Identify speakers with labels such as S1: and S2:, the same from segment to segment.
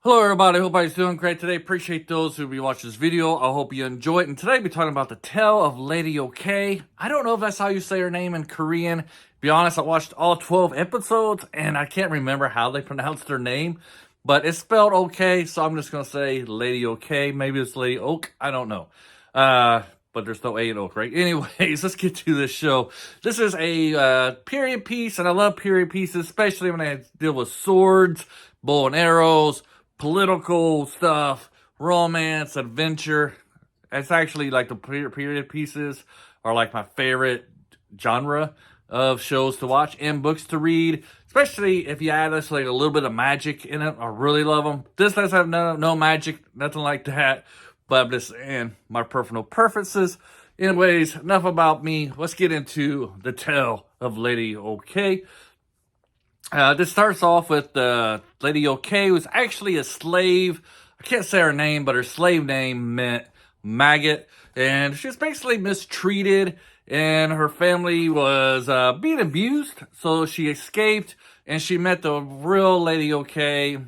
S1: Hello everybody, hope everybody's doing great today. Appreciate those who be watching this video. I hope you enjoy it. And today we're talking about the tale of Lady OK. I don't know if that's how you say her name in Korean. Be honest, I watched all 12 episodes and I can't remember how they pronounced her name. But it's spelled okay, so I'm just going to say Lady OK. Maybe it's Lady Oak. I don't know. But there's no A in Oak, right? Anyways, let's get to this show. This is a period piece, and I love period pieces, especially when they deal with swords, bow and arrows, political stuff, romance, adventure. It's actually like the period pieces are like my favorite genre of shows to watch and books to read, especially if you add us like a little bit of magic in it. I really love them. This does have no magic, nothing like that, but I'm just saying my personal preferences. Anyways, enough about me. Let's get into the tale of Lady OK. This starts off with Lady OK, who's actually a slave. I can't say her name, but her slave name meant maggot. And she was basically mistreated, and her family was being abused. So she escaped, and she met the real Lady OK,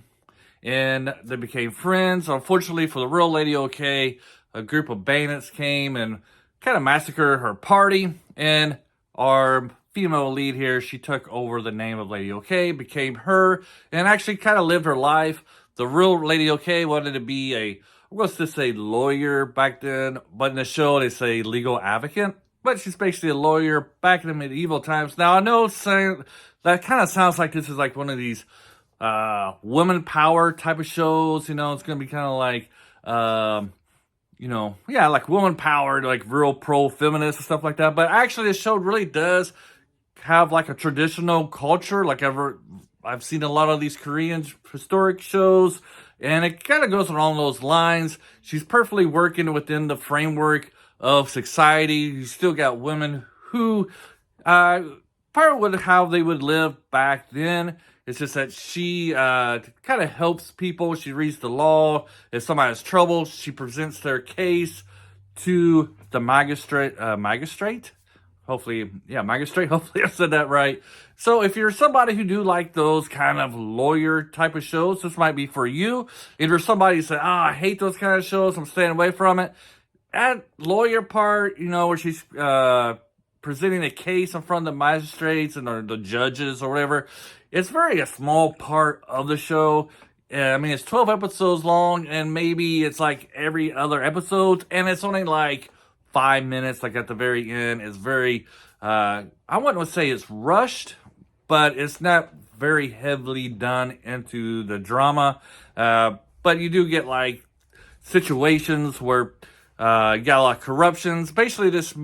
S1: and they became friends. Unfortunately for the real Lady OK, a group of bandits came and kind of massacred her party, and our female lead here, she took over the name of Lady OK, became her, and actually kind of lived her life. The real Lady OK wanted to be what's this, a lawyer back then, but in the show they say legal advocate, but she's basically a lawyer back in the medieval times. Now I know saying that kind of sounds like this is like one of these woman power type of shows. It's going to be kind of like yeah, like woman powered, like real pro feminist and stuff like that. But actually, this show really does have like a traditional culture. Like I've seen a lot of these Korean historic shows, and it kind of goes along those lines. She's perfectly working within the framework of society. You still got women who, part with how they would live back then. It's just that she kind of helps people. She reads the law. If somebody has trouble, she presents their case to the magistrate. Hopefully, yeah, magistrate. Hopefully I said that right. So if you're somebody who do like those kind of lawyer type of shows, this might be for you. If you're somebody who say, I hate those kind of shows, I'm staying away from it. That lawyer part, where she's presenting a case in front of the magistrates and the judges or whatever, it's very a small part of the show. I mean, it's 12 episodes long, and maybe it's like every other episode, and it's only like 5 minutes, like at the very end. It's very, I wouldn't say it's rushed, but it's not very heavily done into the drama. But you do get like situations where you got a lot of corruptions. Basically, this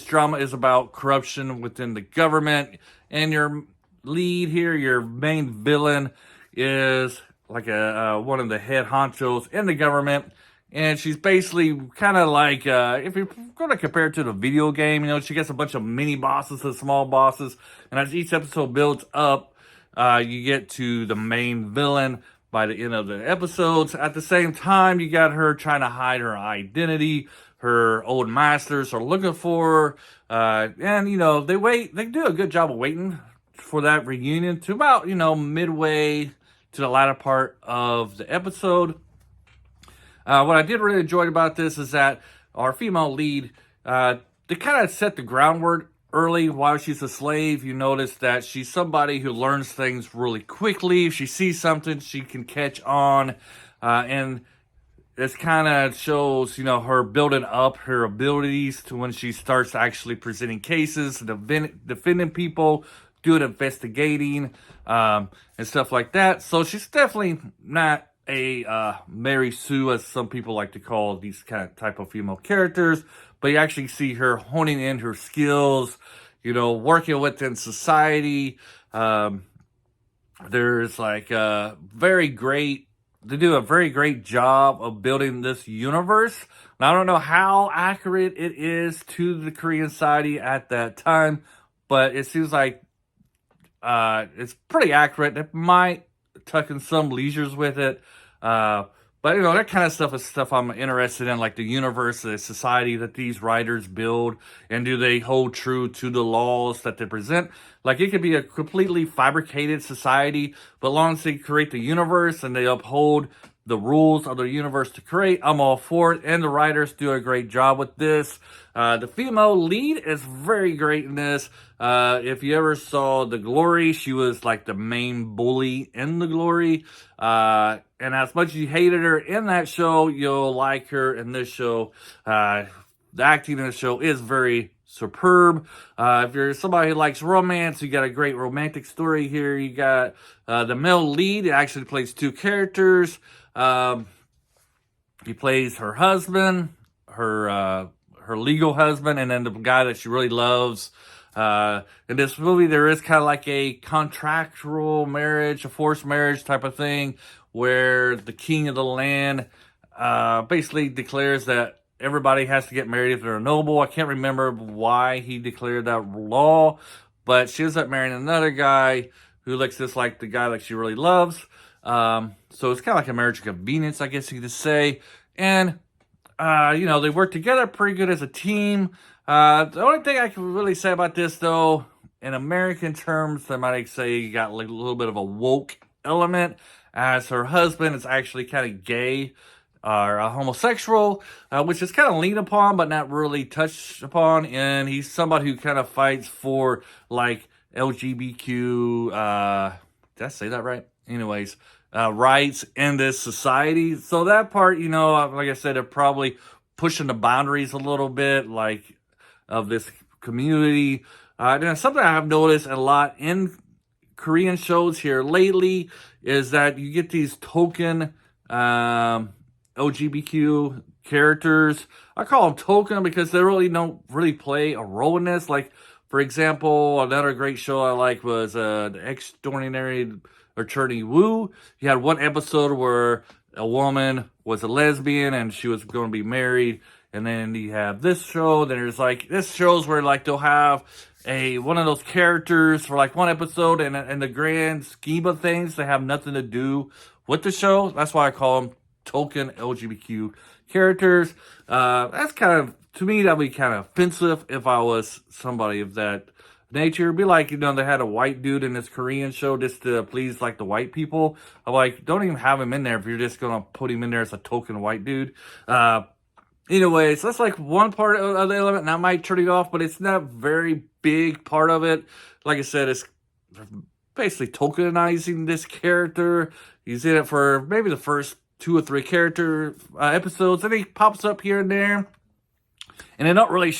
S1: drama is about corruption within the government, and your lead here, your main villain, is like one of the head honchos in the government. And she's basically kind of like, if you're going to compare it to the video game, she gets a bunch of mini bosses and small bosses. And as each episode builds up, you get to the main villain by the end of the episodes. At the same time, you got her trying to hide her identity. Her old masters are looking for her. And, they do a good job of waiting for that reunion to about, midway to the latter part of the episode. What I did really enjoy about this is that our female lead, they kind of set the groundwork early while she's a slave. You notice that she's somebody who learns things really quickly. If she sees something, she can catch on. And this kind of shows, her building up her abilities to when she starts actually presenting cases, defending people, doing investigating, and stuff like that. So she's definitely not a Mary Sue, as some people like to call these kind of type of female characters, but you actually see her honing in her skills, working within society. There's like they do a very great job of building this universe. And I don't know how accurate it is to the Korean society at that time, but it seems like it's pretty accurate. It might tuck in some leisures with it, But, that kind of stuff is stuff I'm interested in, like the universe, the society that these writers build, and do they hold true to the laws that they present? Like, it could be a completely fabricated society, but as long as they create the universe and they uphold the rules of the universe to create, I'm all for it. And the writers do a great job with this. The female lead is very great in this. If you ever saw The Glory, she was like the main bully in The Glory. And as much as you hated her in that show, you'll like her in this show. The acting in the show is very superb. If you're somebody who likes romance, you got a great romantic story here. You got the male lead. It actually plays two characters. He plays her husband, her legal husband, and then the guy that she really loves. In this movie, there is kind of like a contractual marriage, a forced marriage type of thing, where the king of the land basically declares that everybody has to get married if they're a noble. I can't remember why he declared that law, but she ends up marrying another guy who looks just like the guy that she really loves. So it's kind of like a marriage of convenience, I guess you could say. And, they work together pretty good as a team. The only thing I can really say about this, though, in American terms, I might say you got like a little bit of a woke element, as her husband is actually kind of gay or homosexual, which is kind of leaned upon but not really touched upon. And he's somebody who kind of fights for like LGBTQ, did I say that right? Anyways, rights in this society. So that part, like I said, they're probably pushing the boundaries a little bit, like, of this community. And something I've noticed a lot in Korean shows here lately is that you get these token LGBTQ characters. I call them token because they really don't really play a role in this. Like, for example, another great show I like was The Extraordinary Attorney Woo. You had one episode where a woman was a lesbian and she was going to be married. And then you have this show. Then there's like, this shows where like they'll have one of those characters for like one episode, and in the grand scheme of things, they have nothing to do with the show. That's why I call them token LGBTQ characters. That's kind of, to me, that'd be kind of offensive if I was somebody of that nature. It'd be like, they had a white dude in this Korean show just to please like the white people. I'm like, don't even have him in there if you're just gonna put him in there as a token white dude. Anyways, that's like one part of the element, and I might turn it off, but it's not a very big part of it. Like I said, it's basically tokenizing this character. He's in it for maybe the first 2 or 3 character episodes, and he pops up here and there. And they don't really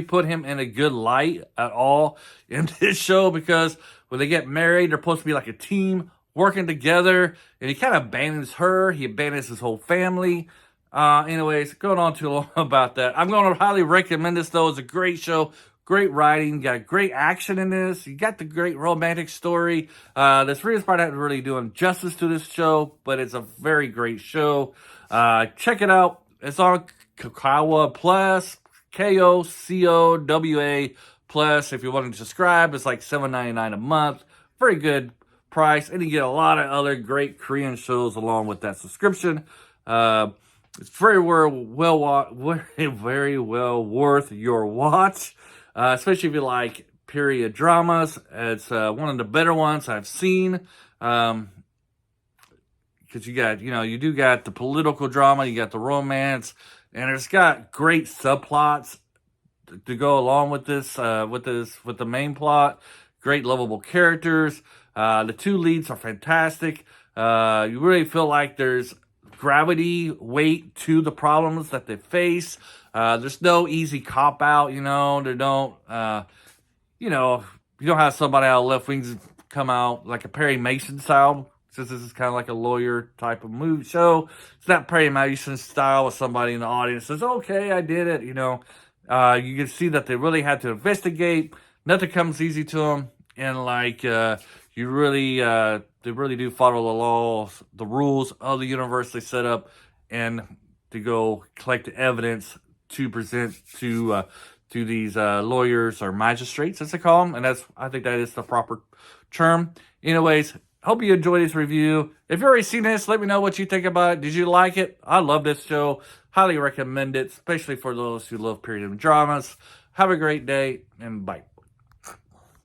S1: put him in a good light at all in this show, because when they get married, they're supposed to be like a team working together, and he kind of abandons her. He abandons his whole family. Anyways, going on too long about that. I'm going to highly recommend this, though. It's a great show. Great writing. Got great action in this. You got the great romantic story. The Korean part isn't really doing justice to this show, but it's a very great show. Check it out. It's on Kokowa Plus, KOCOWA Plus. If you want to subscribe, it's like $7.99 a month. Very good price, and you get a lot of other great Korean shows along with that subscription. It's very well worth your watch, especially if you like period dramas. It's one of the better ones I've seen, because you got, you do got the political drama, you got the romance, and it's got great subplots to go along with this, with the main plot. Great lovable characters. The 2 leads are fantastic. You really feel like there's gravity weight to the problems that they face. There's no easy cop out, they don't, you don't have somebody out of left wings come out like a Perry Mason style, since this is kind of like a lawyer type of movie show. It's not Perry Mason style with somebody in the audience says, okay, I did it, you can see that they really had to investigate. Nothing comes easy to them, and like, they really do follow the laws, the rules of the universe they set up, and to go collect the evidence to present to these lawyers or magistrates, as they call them. And I think that is the proper term. Anyways, hope you enjoy this review. If you've already seen this, let me know what you think about it. Did you like it? I love this show. Highly recommend it, especially for those who love period dramas. Have a great day, and bye.